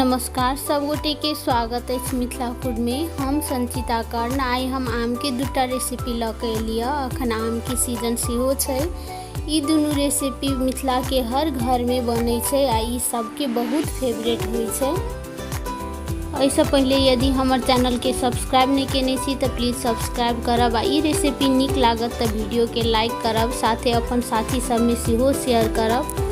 नमस्कार सब गोटे के स्वागत है मिथिला फूड में। हम संचिता कर्ण आई हम आम के दूटा रेसिपी ल के एलिए। अखन आम के सीजन सेहो छै। ई दुनू रेसिपी मिथिला के हर घर में बनै छै आ ई सबके बहुत फेवरेट होइ छै। ऐसे पहले यदि हमर चैनल के सब्सक्राइब नहीं केने छी तो प्लीज सब्सक्राइब करब आ ई रेसिपी नीक लागत तो वीडियो के लाइक करब, साथे अपन साथी सब में सेहो शेयर करब।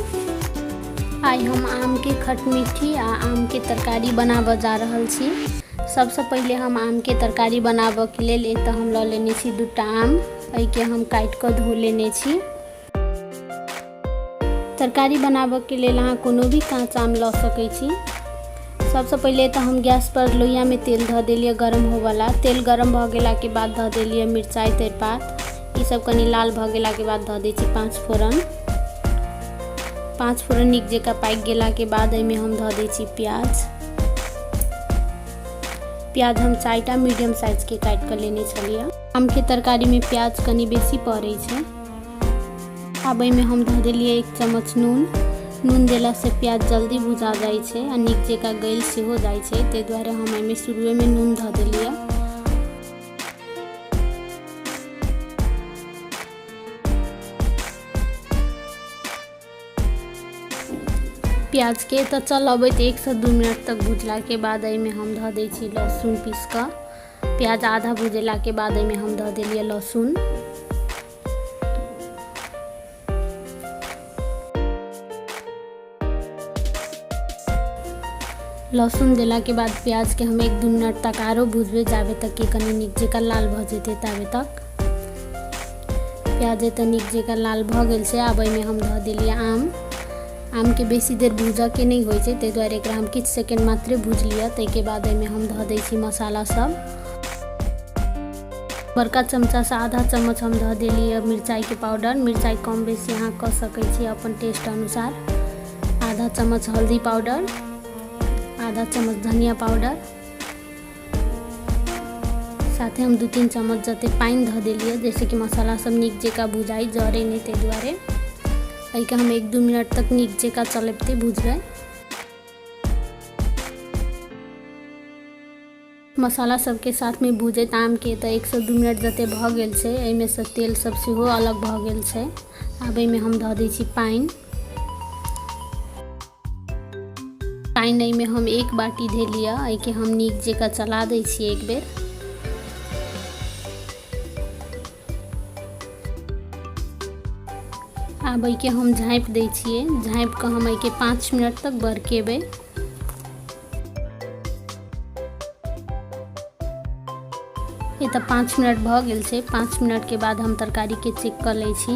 आई हम आम के खटमिठी आ आम के तरकारी बनाब जा रहल छी। सबसे पहले हम आम के तरकारी बनाब के लेल एतऽ हम ल लेने छी दूटा आम। एहि के हम काट के धो लेने छी। तरकारी बनाब के लेल अहाँ कोनो भी काँच आम ल सकै छी। सबसे पहले तो हम गैस पर लोहिया में तेल ध देलिए गरम होवला। तेल गरम भ गेला के बाद ध देलिए मिरचाई तेजपात। ई सब कनी लाल भ गेला के बाद ध दै छी 5 फोरन। 5 फोरन नीक जका पाकि गेला के बाद एहिमे हम ध दै छी प्याज। प्याज हम 4टा मीडियम साइज के काट के लेने छलिए। आम के तरकारी में प्याज कनी बेसी पड़ै छै। आब एहिमे हम ध देलिए 1 चम्मच नून। नून देला से प्याज जल्दी भुजा जाय छै आ नीक जका गल सेहो जाय छै, ताहि दुआरे हम एहिमे शुरुए में नून ध देलिए। प्याज के तो चल अबैत 1 से 2 मिनट तक भुजला के बाद एहिमे हम ध दै छी लहसुन पीस के। प्याज आधा भुजेला के बाद एहिमे हम ध देलिए लहसुन। लहसुन देला के बाद प्याज के हम 1-2 मिनट तक आरो भुजबे, जाबे तक कि कनी नीक जका लाल भ जेतै ताबे तक। प्याज एतऽ नीक जका लाल भ गेल छै। आब एहिमे हम ध देलिए आम। आम के बेसी देर भूजा के नहीं होय छै, ताहि दुआरे एकरा हम किछ सेकेंड मात्रे भूज लिया। ताहि के बाद एहिमे हम ध दै छी मसाला सब। बड़का चमचा से आधा चम्मच हम ध देलिए मिरचाई के पाउडर। मिरचाई कम बेसी अहाँ क सकै छी अपन टेस्ट अनुसार। आधा चम्मच हल्दी पाउडर, आधा चम्मच धनिया पाउडर, साथे हम 2-3 चम्मच जते पानी ध देलिए, जैसे कि मसाला सब नीक जका भुजाई जरे नहीं, ताहि दुआरे एहि के हम 1-2 मिनट तक नीक जका चलैबते भुजबै। मसाला सब के साथ में भुजैत आम के तो 1 से 2 मिनट जते भ गेल छै। एहिमे से तेल सब सेहो अलग भ गेल छै। आब एहिमे हम ध दै छी पानी। पानी एहिमे हम 1 बाटी धेलिए। एहि के हम नीक जका चला दै छी एक बेर। आब एहि के हम झाँप दै छियै। झाँप के हम एहि के 5 मिनट तक बरकेबै। ये तो 5 मिनट भ गेल छै। 5 मिनट के बाद हम तरकारी के चेक कर लै छी।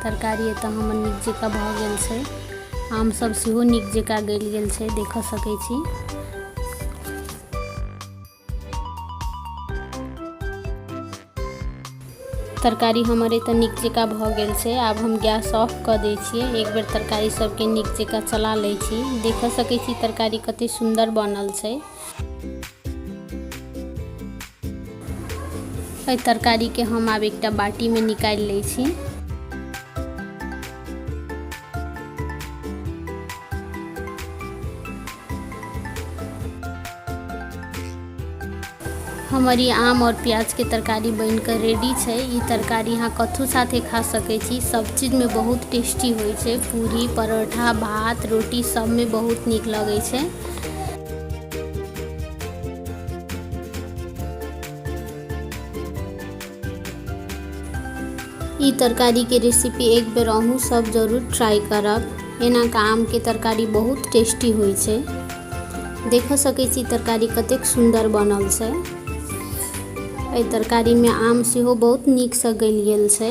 तरकारी एतऽ हमर नीक जका भ गेल छै। आम सब सेहो नीक जका गल गेल छै, देख सकै छी। तरकारी हमर एतऽ नीक जका भ गेल छै। आब हम गैस ऑफ क दै छियै। एक बेर तरकारी सबके नीक जका चला लै छी। देख सकै छी तरकारी कते सुंदर बनल छै। एहि तरकारी के हम आब एकटा बाटी में निकाल लै छी। हमारी आम और प्याज के तरकारी बनकर रेडी छै। ई तरकारी अहाँ कथू साथे खा सकै छी। सब चीज में बहुत टेस्टी होइ छै। पूरी, परोठा, भात, रोटी सब में बहुत नीक लगै छै। ई तरकारी के रेसिपी एक बेर अहूँ सब जरूर ट्राई करब। एना का आम के तरकारी बहुत टेस्टी होइ छै। देख सकै छी तरकारी कतेक सुंदर बनल छै। एहि तरकारी में आम सेहो बहुत नीक से गल गेल छै।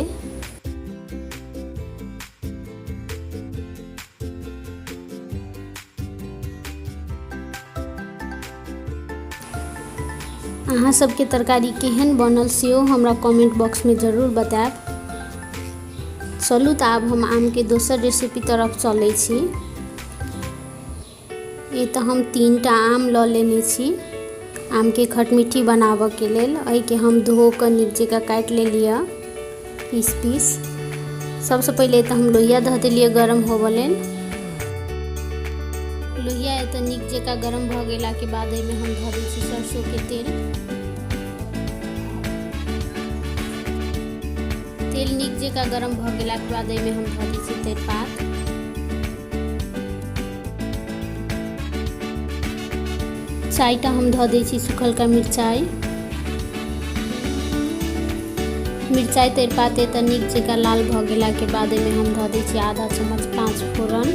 अहाँ सबके तरकारी केहन बनल सेहो हमरा कमेंट बॉक्स में जरूर बताएब। चलू तऽ आब हम आम के दोसर रेसिपी तरफ चलै छी। ये तो हम 3टा आम ल लेने छी आम के खटमिठी बनाबऽ के लेल। एहि के हम धो के नीक जका काट लेलिए पीस। सबसे पहले तो हम लोहिया ध देलिए गरम होबऽ लेल। लोहिया है तो नीक जका गरम भ गेला के बाद एमे हम धऽ दै छी सरसों के तेल। तेल नीक जका गरम भ गेला के बाद एमे हम धऽ दै छी तेजपात। चारिटा हम धऽ दै छी सुखलका मिरचाई। मिरचाई तेजपात तऽ नीक जका लाल भ गेला के बाद एमे हम धऽ दै छी आधा चम्मच 5 फोरन।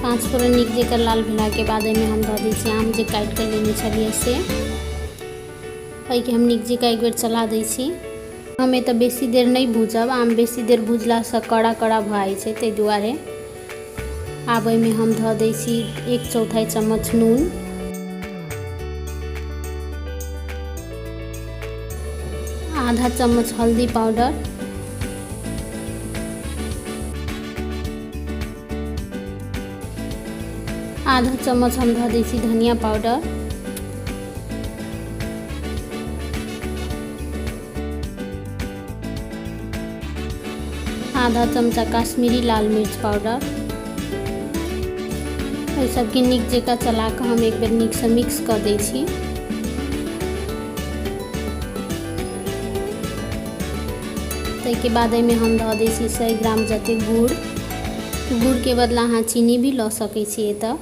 पाँच फोरन नीक जका लाल भेला के बाद एमे हम धऽ दै छी आम जे काटि कऽ लेने छलियै से। एहिके हम नीक जका एक बेर चला दै छी। हम एतऽ बेसी देर नहीं भूजब, आम बेसी देर भूजलासँ कड़ा कड़ा भऽ जाइ छै, ताहि दुआरे। आब एहिमे हम धऽ दै छी 1/4 चम्मच नून। आधा चम्मच हल्दी पाउडर। आधा चम्मच हम धऽ दै छी धनिया पाउडर। आधा चमचा कश्मीरी लाल मिर्च पाउडर। एहि सबके नीक जकाँ चला कऽ हम एक बेर नीकसँ मिक्स कऽ दै छी। ताहिके बाद एहिमे हम धऽ दै छी 100 ग्राम जतेक गुड़। गुड़के बदला अहाँ चीनी भी लऽ सकै छी एतऽ।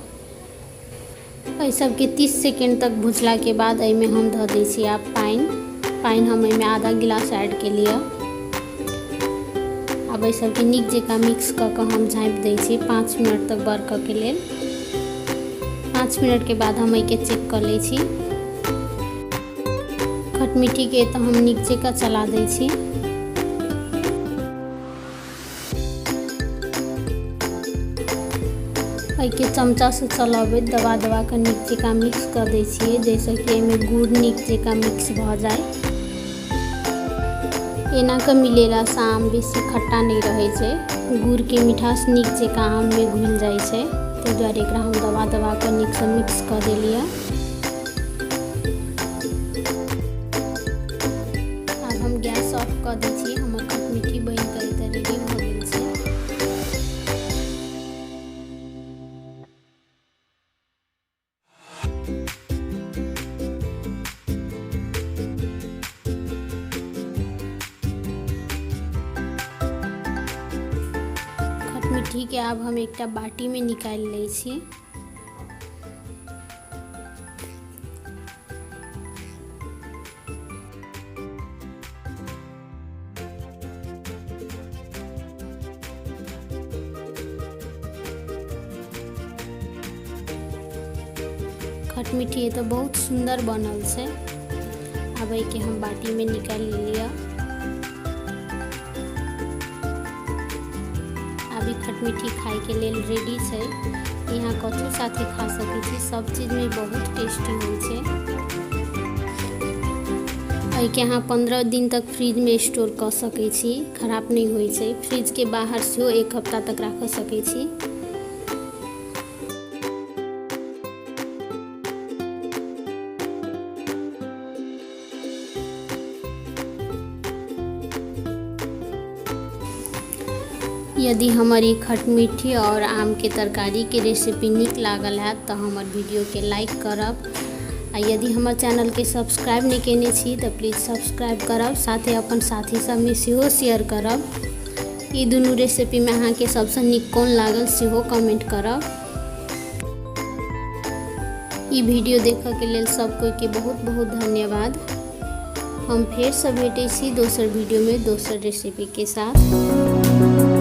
एहि सबके 30 सेकेंड तक भुजला के बाद एहिमे हम धऽ दै छी आब पानि हम एहिमे आधा गिलास ऐड केलिए। आब एहि सबके नीक जकाँ मिक्स कऽ कऽ हम झाँपि दै छी 5 मिनट तक बरकऽ के लेल। 5 मिनट के बाद हम एहिके चेक कऽ लै छी। खटमिट्ठी के तऽ हम नीक जकाँ चला दै छी। एहिके चमचा से चलबैत दबा दबा कऽ नीक जकाँ मिक्स कऽ दै छियै, जाहिसँ कि एहिमे गुड़ नीक जकाँ मिक्स भऽ जाय। एना कऽ मिलेलासँ आम बेसी खट्टा नहीं रहै छै, गुड़के मिठास नीक जकाँ आममे घुलि जाइ छै। ताहि दुआरे एकरा हम दबा दबा कऽ नीकसँ मिक्स कऽ देलियै। आब हम गैस ऑफ कऽ दै छी। हमर खटमिट्ठी बनि कऽ एतऽ रेडी भऽ गेल छै। खटमिट्ठी के आब हम एकटा बाटी में निकालि लै छी। खटमिट्ठी तऽ बहुत सुंदर बनल छै। आब एहिके हम बाटी में निकालि लिअ। अभी खटमिट्ठी खाए के लेल रेडी छै। यहाँ कथु साथे खा सकै छी, सब चीज में बहुत टेस्टी होइ छै। एहिके अहाँ 15 दिन तक फ्रिज में स्टोर कऽ सकै छी, खराब नहीं होइ छै। फ्रिज के बाहर सेहो 1 हफ्ता तक राख सकै छी। यदि हमर ई खटमिट्ठी और आम के तरकारी के रेसिपी नीक लागल है तो हमर वीडियो के लाइक करब। आ यदि हमर चैनल के सब्सक्राइब नहीं केने छी तो प्लीज सब्सक्राइब करब, साथे अपन साथी सब में सेहो शेयर करब। ई दुनू रेसिपी में अहाँ के सबसे नीक कोन लागल सेहो कमेंट करब। ई वीडियो देखऽ के लेल सब कोई के बहुत बहुत धन्यवाद। हम फेर से भेटै छी दोसर वीडियो में दोसर रेसिपी के साथ।